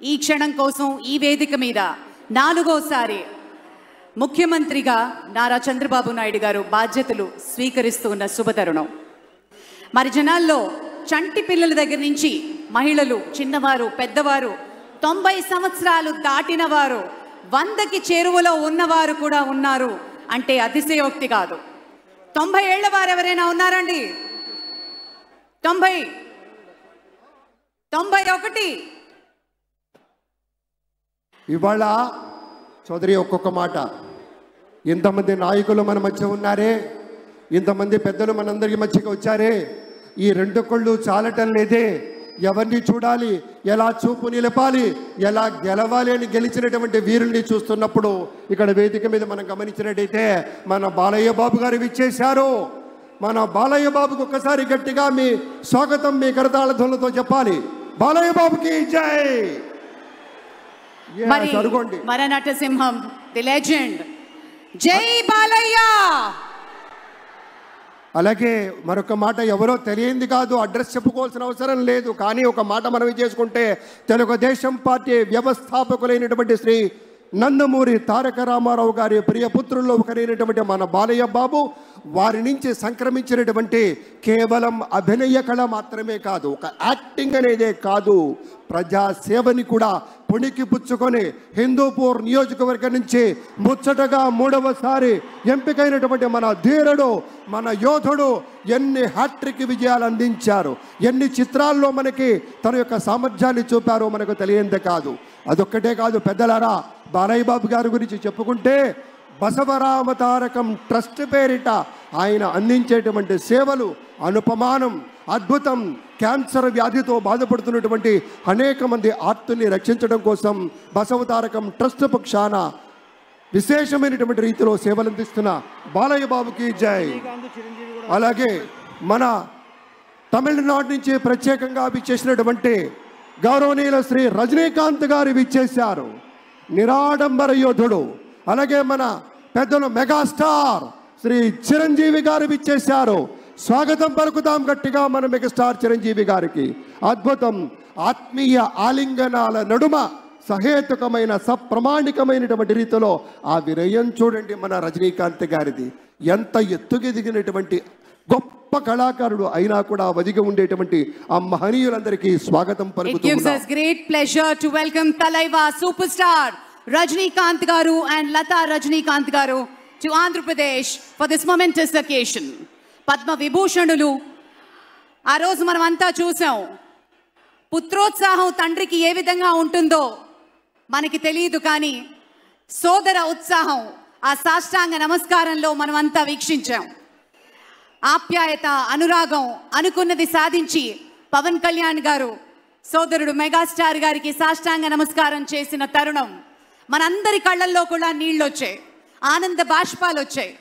ఈ క్షణం కోసం ఈ వేదిక మీద 4వసారి ముఖ్యమంత్రిగా నారా చంద్రబాబు నాయుడు గారు బాధ్యతలు స్వీకరిస్తున్న శుభతరుణం. మరి జనాల్లో చంటి పిల్లల దగ్గర నుంచి మహిళలు, చిన్నవారు, పెద్దవారు, 90 సంవత్సరాలు దాటిన వారు, 100కి చేరువలో ఉన్నవారు కూడా ఉన్నారు అంటే అతిశయోక్తి కాదు. 90 ఏళ్ల వారు ఎవరైనా ఉన్నారండి? 90, 91. ఇవాళ చౌదరి ఒక్కొక్క మాట, ఇంతమంది నాయకులు మన మధ్య ఉన్నారే, ఇంతమంది పెద్దలు మనందరి మధ్యకి వచ్చారే, ఈ 2 కళ్ళు చాలటం లేదే, ఎవరిని చూడాలి, ఎలా చూపు నిలపాలి, ఎలా గెలవాలి అని గెలిచినటువంటి వీరుల్ని చూస్తున్నప్పుడు ఇక్కడ వేదిక మీద మనం గమనించినట్టయితే మన బాలయ్య బాబు గారు విచ్చేశారు. మన బాలయ్య బాబుకు ఒక్కసారి గట్టిగా మీ స్వాగతం మీ కరతాళ ధ్వనులతో చెప్పాలి. బాలయ్య బాబుకి జై. మన నటసింహం, ది లెజెండ్, జై బాలయ్య. అలాగే మరొక మాట, ఎవరో తెలియంది కాదు, అడ్రస్ చెప్పుకోవాల్సిన అవసరం లేదు, కానీ ఒక మాట మనవి చేసుకుంటే తెలుగుదేశం పార్టీ వ్యవస్థాపకులైనటువంటి శ్రీ నందమూరి తారక రామారావు గారి ప్రియపుత్రుల్లో ఒకరైనటువంటి మన బాలయ్య బాబు, వారి నుంచి సంక్రమించినటువంటి కేవలం అభినయ కళ మాత్రమే కాదు, ఒక యాక్టింగ్ అనేదే కాదు, ప్రజాసేవని కూడా పుణికి పుచ్చుకొని హిందూపూర్ నియోజకవర్గం నుంచి ముచ్చటగా 3వసారి ఎంపికైనటువంటి మన ధీరుడు, మన యోధుడు ఎన్ని హ్యాట్రిక్ విజయాలు అందించారు, ఎన్ని చిత్రాల్లో మనకి తన యొక్క సామర్థ్యాన్ని చూపారో మనకు తెలియందే కాదు. అదొక్కటే కాదు పెద్దలారా, బాలయ్య బాబు గారి గురించి చెప్పుకుంటే బసవరామ తారకం ట్రస్ట్ పేరిట ఆయన అందించేటువంటి సేవలు అనుపమానం, అద్భుతం. క్యాన్సర్ వ్యాధితో బాధపడుతున్నటువంటి అనేక మంది ఆర్తుల్ని రక్షించడం కోసం బసవ తారకం ట్రస్ట్ పక్షాన విశేషమైనటువంటి రీతిలో సేవలు అందిస్తున్న బాలయ్య బాబుకి జై. అలాగే మన తమిళనాడు నుంచి ప్రత్యేకంగా విచ్చేసినటువంటి గౌరవనీయుల శ్రీ రజనీకాంత్ గారు విచ్చేశారు, నిరాడంబర యోధుడు. అలాగే మన పెద్దలు మెగాస్టార్ శ్రీ చిరంజీవి గారు విచ్చేశారు. స్వాగతం పలుకుతాం గట్టిగా మన మెగాస్టార్ చిరంజీవి గారికి. అద్భుతం. ఆత్మీయ ఆలింగనాల నడుమ సహేతుకమైన సప్రమాణికమైనటువంటి రీతిలో ఆ వినయం చూడండి మన రజనీకాంత్ గారిది. ఎంత ఎత్తుకెదిగినటువంటి గొప్ప కళాకారుడు అయినా కూడా వదిగి ఉండేటువంటి ఆ మహనీయులందరికీ స్వాగతం పలుకుతున్నాం. It gives us great pleasure to welcome Talaiva superstar Rajinikanth garu and Lata Rajinikanth garu to Andhra Pradesh for this momentous occasion. Padma Vibhushanulu ఆ రోజు మనం అంతా చూసాం. పుత్రోత్సాహం తండ్రికి ఏ విధంగా ఉంటుందో మనకి తెలియదు, కానీ సోదర ఉత్సాహం ఆ సాష్టాంగ నమస్కారంలో మనం అంతా వీక్షించాం. ఆప్యాయత, అనురాగం, అనుకున్నది సాధించి పవన్ కళ్యాణ్ గారు సోదరుడు మెగాస్టార్ గారికి సాష్టాంగ నమస్కారం చేసిన తరుణం మనందరి కళ్ళల్లో కూడా నీళ్ళు వచ్చాయి, ఆనంద బాష్పాలు వచ్చాయి.